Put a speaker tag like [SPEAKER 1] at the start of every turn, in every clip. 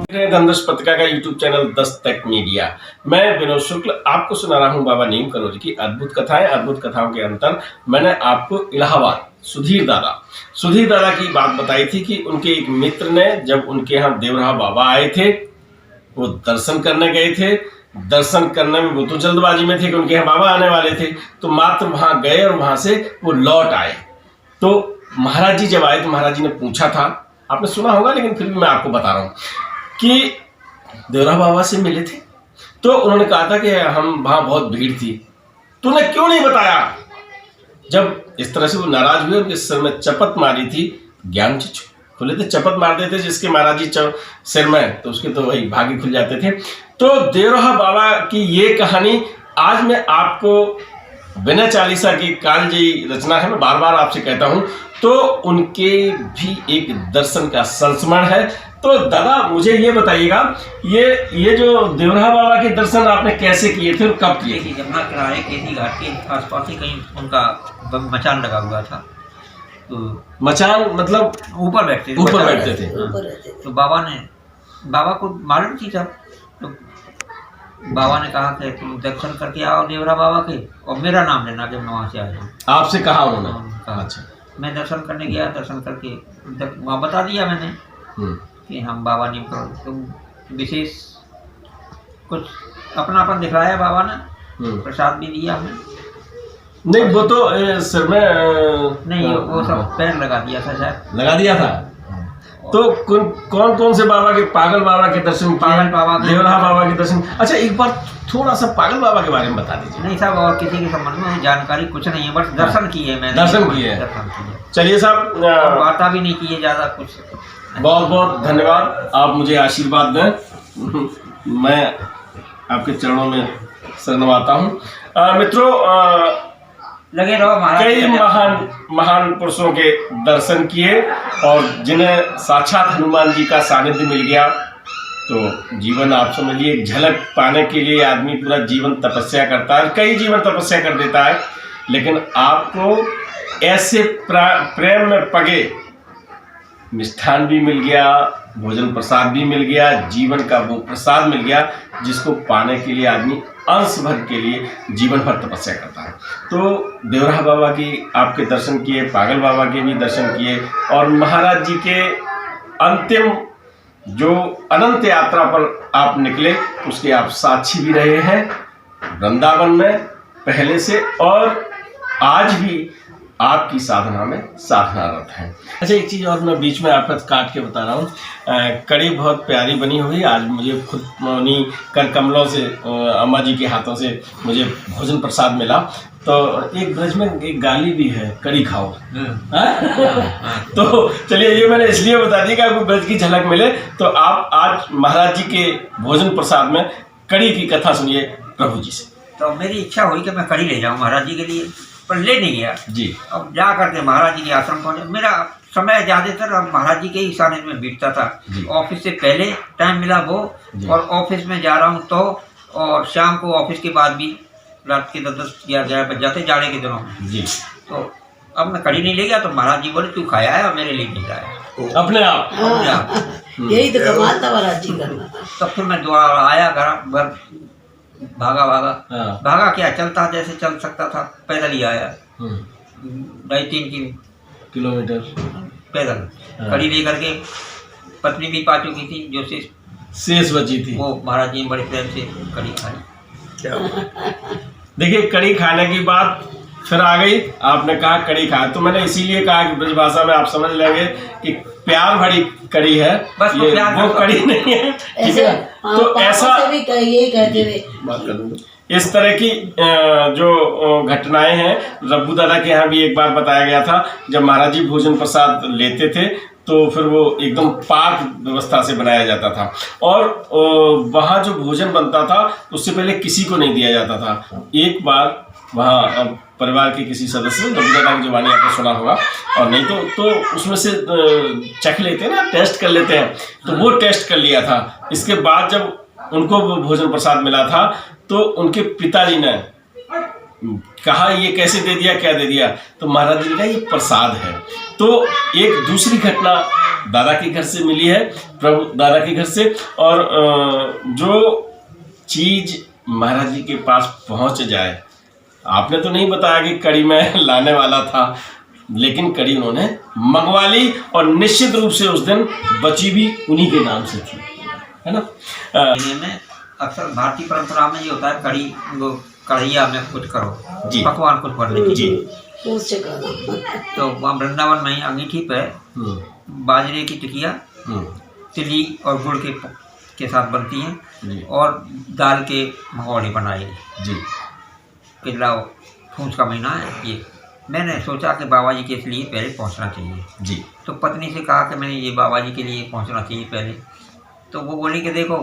[SPEAKER 1] धनदश पत्रिका का YouTube channel Dastak media. मैं विनोद शुक्ल आपको सुना रहा हूं बाबा नीम करोली की अद्भुत कथाएं। अद्भुत कथाओं के अंतर मैंने आपको इलाहाबाद सुधीर दादा की बात बताई थी कि उनके एक मित्र ने जब उनके यहाँ देवराहा बाबा आए थे, वो दर्शन करने गए थे। दर्शन करने में वो तो जल्दबाजी में थे कि उनके यहाँ बाबा आने वाले थे, तो मात्र वहां गए और वहां से वो लौट आए। तो महाराज जी जब आए तो महाराज जी ने पूछा था, आपने सुना होगा लेकिन फिर भी मैं आपको बता रहा हूँ कि देवराहा बाबा से मिले थे। तो उन्होंने कहा था कि हम वहां बहुत भीड़ थी। तूने क्यों नहीं बताया? जब इस तरह से वो नाराज हुए, उनके सिर में चपत मारी थी। ज्ञान खुले थे, चपत मार देते जिसके महाराज जी सिर में, तो उसके तो वही भाग्य खुल जाते थे। तो देवराहा बाबा की ये कहानी आज मैं आपको बिना चालीसा की कालजयी रचना है, मैं बार बार आपसे कहता हूं, तो उनके भी एक दर्शन का संस्मरण है। तो दादा मुझे ये बताइएगा, ये जो देवराहा बाबा के दर्शन आपने कैसे किए थे और कब किए?
[SPEAKER 2] यमुना किनारे केसी घाट के आसपास ही कहीं उनका मचान लगा हुआ था। तो
[SPEAKER 1] मचान मतलब
[SPEAKER 2] ऊपर बैठते
[SPEAKER 1] थे।
[SPEAKER 2] तो बाबा को मालूम थी तब, तो बाबा ने कहा कि तुम दर्शन करके आओ देवराहा बाबा के और मेरा नाम लेना जब मैं वहाँ से आया।
[SPEAKER 1] आपसे कहा उन्होंने? अच्छा।
[SPEAKER 2] मैं दर्शन करने गया, दर्शन करके वहाँ बता दिया मैंने कि हम बाबा नीम करोली। तो विशेष कुछ अपनापन दिखलाया बाबा ने, प्रसाद भी दिया हमें।
[SPEAKER 1] नहीं वो तो सिर में
[SPEAKER 2] नहीं, वो सब पैर लगा दिया था, शायद
[SPEAKER 1] लगा दिया था। तो कौन कौन से बाबा के? पागल बाबा के दर्शन,
[SPEAKER 2] पागल बाबा,
[SPEAKER 1] देवराहा बाबा के दर्शन। अच्छा एक बार थोड़ा सा पागल बाबा के बारे में बता दीजिए।
[SPEAKER 2] नहीं साहब, और किसी के संबंध में जानकारी कुछ नहीं है, बस दर्शन किए मैंने।
[SPEAKER 1] दर्शन किए। चलिए साहब,
[SPEAKER 2] वार्ता भी नहीं की है ज़्यादा कुछ।
[SPEAKER 1] बहुत बहुत धन्यवाद, आप मुझे आशीर्वाद दें, मैं आपके चरणों में शरणवाता हूँ। मित्रों,
[SPEAKER 2] लगे रहो महाराज।
[SPEAKER 1] कई महान पुरुषों के दर्शन किए और जिन्हें साक्षात हनुमान जी का सानिध्य मिल गया, तो जीवन आप समझिए, एक झलक पाने के लिए आदमी पूरा जीवन तपस्या करता है, कई जीवन तपस्या कर देता है, लेकिन आपको ऐसे प्रेम में पगे मिष्ठान भी मिल गया, भोजन प्रसाद भी मिल गया, जीवन का वो प्रसाद मिल गया जिसको पाने के लिए आदमी अंश भर के लिए जीवन भर तपस्या करता है। तो देवराहा बाबा की आपके दर्शन किए, पागल बाबा के भी दर्शन किए, और महाराज जी के अंतिम जो अनंत यात्रा पर आप निकले उसके आप साक्षी भी रहे हैं, वृंदावन में पहले से और आज भी आपकी साधना में साधनारत है। अच्छा एक चीज़ और मैं बीच में आपका काट के बता रहा हूँ, कड़ी बहुत प्यारी बनी हुई। आज मुझे खुद उन्हीं कर कमलों से, अम्मा जी के हाथों से मुझे भोजन प्रसाद मिला। तो एक ब्रज में एक गाली भी है, कड़ी खाओ। तो चलिए, ये मैंने इसलिए बता दी कि आपको ब्रज की झलक मिले। तो आप आज महाराज जी के भोजन प्रसाद में कड़ी की कथा सुनिए प्रभु जी से।
[SPEAKER 2] तो मेरी इच्छा हुई कि मैं कड़ी ले जाऊँ महाराज जी के लिए, पर ले नहीं गया
[SPEAKER 1] जी।
[SPEAKER 2] अब जा करके महाराज जी के आश्रम पहुँचे। मेरा समय ज़्यादातर अब महाराज जी के ही सानिध्य में बीतता था। ऑफिस से पहले टाइम मिला वो, और ऑफिस में जा रहा हूँ तो, और शाम को ऑफिस के बाद भी रात के 10-11 बज जाते जाड़े के दिनों में जी। तो अब मैं कड़ी नहीं ले गया, तो महाराज जी बोले तू खाया है और मेरे लिए नहीं लाया
[SPEAKER 1] अपने आप।
[SPEAKER 3] यही तो कमाल था महाराज जी करना।
[SPEAKER 2] तब फिर मैं दोबारा आया घर, भागा क्या, चलता जैसे चल सकता था, पैदल ही आया 2.5-3
[SPEAKER 1] किलोमीटर
[SPEAKER 2] पैदल। कड़ी लेकर के पत्नी भी पा चुकी थी, जो
[SPEAKER 1] शेष बची थी, वो
[SPEAKER 2] महाराज जी बड़े प्रेम से कड़ी खाई।
[SPEAKER 1] देखिए कड़ी खाने की बात फिर आ गई, आपने कहा कड़ी खाया, तो मैंने इसीलिए कहा कि ब्रज भाषा में आप समझ लेंगे कि प्यार भरी कड़ी है,
[SPEAKER 2] बस
[SPEAKER 1] ये वो कड़ी नहीं है, ठीक है। तो ऐसा
[SPEAKER 3] भी यही कहते हुए
[SPEAKER 1] बात करूँगा। इस तरह की जो घटनाएं हैं, रब्बू दादा के यहाँ भी एक बार बताया गया था, जब महाराज जी भोजन प्रसाद लेते थे तो फिर वो एकदम पाक व्यवस्था से बनाया जाता था, और वहाँ जो भोजन बनता था उससे पहले किसी को नहीं दिया जाता था। एक बार वहाँ परिवार के किसी सदस्य ने, रब्बू दादा की जुबानी आपने सुना होगा, और नहीं तो उसमें से चख लेते हैं ना, टेस्ट कर लेते हैं, तो वो टेस्ट कर लिया था। इसके बाद जब उनको भोजन प्रसाद मिला था तो उनके पिताजी ने कहा ये कैसे दे दिया, क्या दे दिया, तो महाराज जी ने कहा ये प्रसाद है। तो एक दूसरी घटना दादा के घर से मिली है, प्रभु दादा के घर से। और जो चीज महाराज जी के पास पहुंच जाए, आपने तो नहीं बताया कि कड़ी मैं लाने वाला था, लेकिन कड़ी उन्होंने मंगवा ली और निश्चित रूप से उस दिन बची भी उन्हीं के नाम से थी, है ना।
[SPEAKER 2] में अक्सर भारतीय परंपरा में ये होता है कड़ी, वो कढ़ैया में कुछ करो
[SPEAKER 1] जी,
[SPEAKER 2] पकवान कुछ बनने की।
[SPEAKER 1] जी।
[SPEAKER 3] उससे कहना
[SPEAKER 2] तो वहाँ वृंदावन में अंगीठी पे बाजरे की टिकिया तिली और गुड़ के साथ बनती हैं,
[SPEAKER 1] जी,
[SPEAKER 2] और दाल के भगौड़े बनाए।
[SPEAKER 1] जी,
[SPEAKER 2] कि लाओ फूस का महीना है ये, मैंने सोचा कि बाबा जी के लिए पहले पहुंचना चाहिए।
[SPEAKER 1] जी,
[SPEAKER 2] तो पत्नी से कहा कि मैंने ये बाबा जी के लिए पहुंचना चाहिए पहले। तो वो बोली कि देखो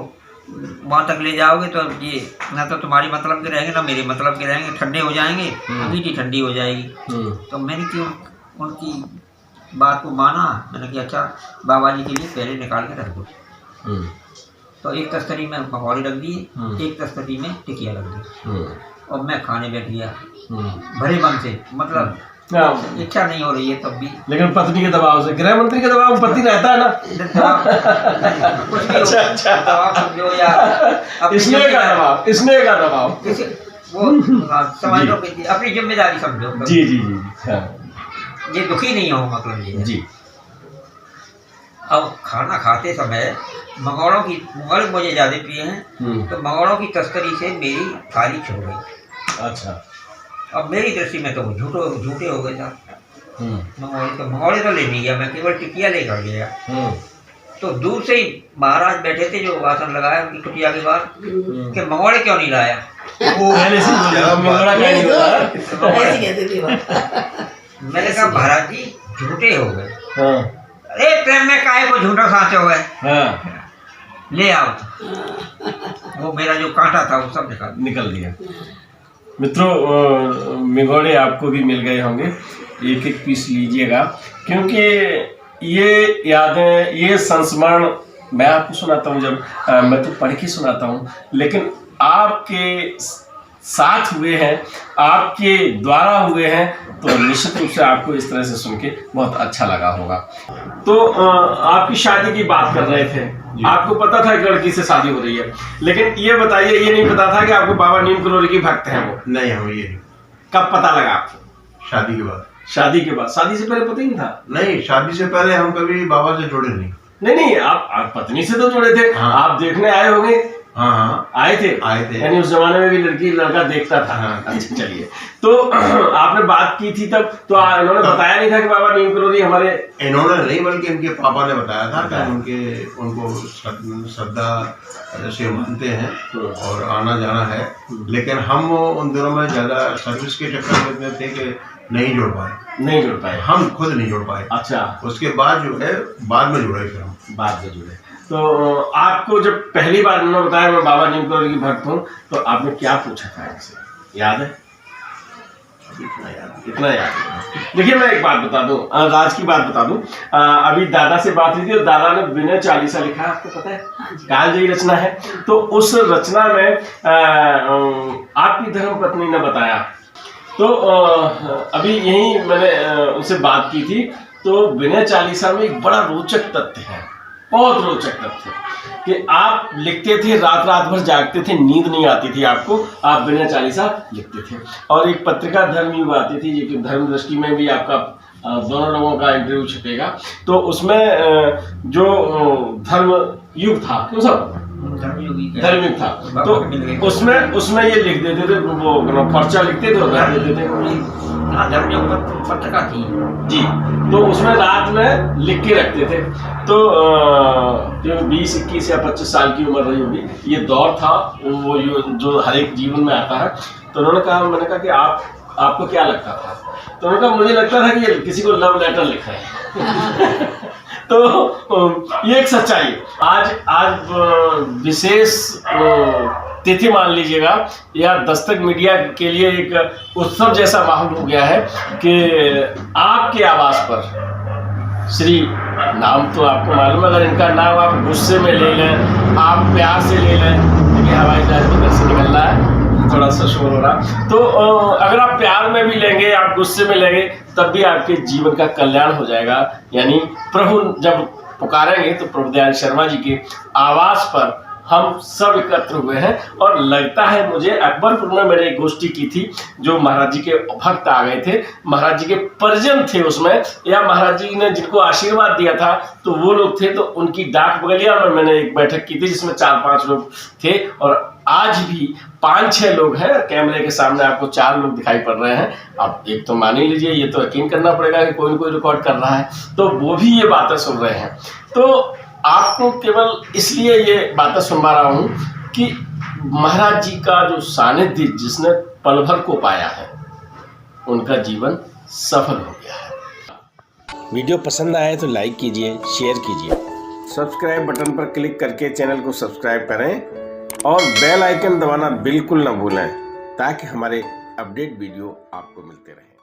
[SPEAKER 2] वहाँ तक ले जाओगे तो ये ना तो तुम्हारी मतलब के रहेंगे ना मेरे मतलब के रहेंगे, ठंडे हो जाएंगे, अंगीठी ठंडी हो जाएगी। तो मैंने क्यों उनकी बात को माना, मैंने कहा अच्छा बाबा जी के लिए पहले निकाल के रख दो। तो एक तस्तरी में पकौड़े रख दिए, एक तस्तरी में टिकिया रख दी, और मैं खाने बैठ गया भरे मन से। मतलब इच्छा नहीं हो रही है तब भी,
[SPEAKER 1] लेकिन पत्नी के दबाव से, गृह मंत्री के दबाव में पति रहता है ना।
[SPEAKER 2] कुछ भी हो, दबाव समझो या अपनी
[SPEAKER 1] स्नेह का दबाव, स्नेह का दबाव,
[SPEAKER 2] वो समझ लो कि अपनी जिम्मेदारी समझो।
[SPEAKER 1] जी, जी, जी, हाँ,
[SPEAKER 2] ये दुखी नहीं हो, मतलब ये
[SPEAKER 1] जी।
[SPEAKER 2] अब खाना खाते समय मंगोड़े मुझे ज़्यादा प्रिय हैं, तो मंगोड़ों की तस्करी से मेरी थाली छूट गई।
[SPEAKER 1] अच्छा।
[SPEAKER 2] अब मेरी दृष्टि में तो झूठे हो गए था। मंगोड़े तो ले नहीं गया मैं, केवल टिकिया लेकर गया। तो दूर से ही महाराज बैठे थे जो आसन लगाया उनकी कुटिया के बाद, कि मंगोड़े क्यों नहीं लाया।
[SPEAKER 1] वो पहले से
[SPEAKER 3] ऐसे कहते थे बाबा।
[SPEAKER 2] मैंने कहा महाराज जी झूठे हो गए। अरे प्रेम में काहे को झूठा साँचे हो गए, ले आओ। वो मेरा जो कांटा था वो सब
[SPEAKER 1] निकल दिया। मित्रों, मिगोड़े आपको भी मिल गए होंगे, एक एक पीस लीजिएगा, क्योंकि ये यादें, ये संस्मरण मैं आपको सुनाता हूँ, जब मैं तो पढ़ के सुनाता हूँ, लेकिन आपके साथ हुए हैं, आपके द्वारा हुए हैं, तो निश्चित रूप से आपको इस तरह से सुन के बहुत अच्छा लगा होगा। तो आपकी शादी की बात कर रहे थे, आपको पता था कि लड़की से शादी हो रही है, लेकिन ये बताइए, ये नहीं पता था कि आपको बाबा नीम करोली की भक्त हैं वो?
[SPEAKER 4] नहीं, हमें ये नहीं।
[SPEAKER 1] कब पता लगा आपको?
[SPEAKER 4] शादी के बाद।
[SPEAKER 1] शादी के बाद? शादी से पहले पता ही नहीं था?
[SPEAKER 4] नहीं, शादी से पहले हम कभी बाबा से जुड़े नहीं।
[SPEAKER 1] नहीं, आप पत्नी से तो जुड़े थे।
[SPEAKER 4] हाँ।
[SPEAKER 1] आप देखने आए होंगे?
[SPEAKER 4] हाँ,
[SPEAKER 1] आए थे। यानी उस जमाने में भी लड़की लड़का देखता था।
[SPEAKER 4] हाँ।
[SPEAKER 1] अच्छा, चलिए। तो आपने बात की थी तब, तो इन्होंने बताया नहीं था कि बाबा नीम करोली हमारे?
[SPEAKER 4] इन्होंने नहीं, बल्कि इनके पापा ने बताया था कि उनको श्रद्धा से मानते हैं और आना जाना है, लेकिन हम उन दिनों में ज्यादा सर्विस के चक्कर में थे कि नहीं जुड़ पाए, हम खुद नहीं जुड़ पाए।
[SPEAKER 1] अच्छा।
[SPEAKER 4] उसके बाद जो है बाद में जुड़े, फिर हम
[SPEAKER 1] बाद में जुड़े। तो आपको जब पहली बार उन्होंने बताया मैं बाबा नीम करोली की भक्त हूँ, तो आपने क्या पूछा था इनसे, याद है? इतना याद है। देखिए, मैं एक बात बता दूं, राज की बात बता दूं। अभी दादा से बात हुई थी और दादा ने विनय चालीसा लिखा है, आपको पता है? कालजयी रचना है। तो उस रचना में आपकी धर्मपत्नी ने बताया, तो अभी यही मैंने उनसे बात की थी, तो विनय चालीसा में एक बड़ा रोचक तथ्य है, बहुत रोचक तथ्य, कि आप लिखते थे, रात भर जागते थे, नींद नहीं आती थी आपको, आप विनय चालीसा लिखते थे। और एक पत्रिका धर्मयुग आती थी, जो कि धर्म दृष्टि में भी आपका दोनों लोगों का इंटरव्यू छपेगा, तो उसमें जो धर्मयुग था, क्यों सब धर्मयुग था, तो उसमें ये लिख देते थे, वो पर्चा लिखते थे और रख देते थे।
[SPEAKER 2] धर्मयुग पत्रिका थी
[SPEAKER 1] जी, तो उसमें रात में लिख के रखते थे। तो 20, 21 या 25 साल की उम्र रही होगी, ये दौर था वो जो हर एक जीवन में आता है। तो उन्होंने कहा, मैंने कहा कि आपको क्या लगता था? तो उन्होंने कहा मुझे लगता था कि ये किसी को लव लेटर लिखा है। तो ये एक सच्चाई। आज विशेष तिथि मान लीजिएगा, या दस्तक मीडिया के लिए एक उत्सव जैसा माहौल हो गया है कि आपके आवास पर श्री, नाम तो आपको मालूम है, अगर इनका नाम आप गुस्से में ले लें, आप प्यार से ले लें, क्योंकि हवाई जहाज बंदर से निकल रहा है, थोड़ा सा शोर हो रहा। तो अगर आप प्यार में भी लेंगे, आप गुस्से में लेंगे, तब भी आपके जीवन का कल्याण हो जाएगा। यानी प्रभु जब पुकारेंगे तो प्रभु दयाल शर्मा जी के आवास पर हम सब एकत्र हुए हैं। और लगता है मुझे अकबरपुर में मैंने एक गोष्ठी की थी, जो महाराज जी के भक्त आ गए थे, महाराज जी के परिजन थे उसमें, या महाराज जी ने जिनको आशीर्वाद दिया था तो वो लोग थे। तो उनकी डाक बगलिया में मैंने एक बैठक की थी जिसमें 4-5 लोग थे, और आज भी 5-6 लोग हैं। कैमरे के सामने आपको 4 लोग दिखाई पड़ रहे हैं। अब एक तो मान ही लीजिए, ये तो यकीन करना पड़ेगा कि कोई न कोई रिकॉर्ड कर रहा है, तो वो भी ये बातें सुन रहे हैं। तो आपको केवल इसलिए ये बातें सुनवा रहा हूँ कि महाराज जी का जो सानिध्य जिसने पल भर को पाया है, उनका जीवन सफल हो गया है। वीडियो पसंद आए तो लाइक कीजिए, शेयर कीजिए, सब्सक्राइब बटन पर क्लिक करके चैनल को सब्सक्राइब करें और बेल आइकन दबाना बिल्कुल ना भूलें, ताकि हमारे अपडेट वीडियो आपको मिलते रहें।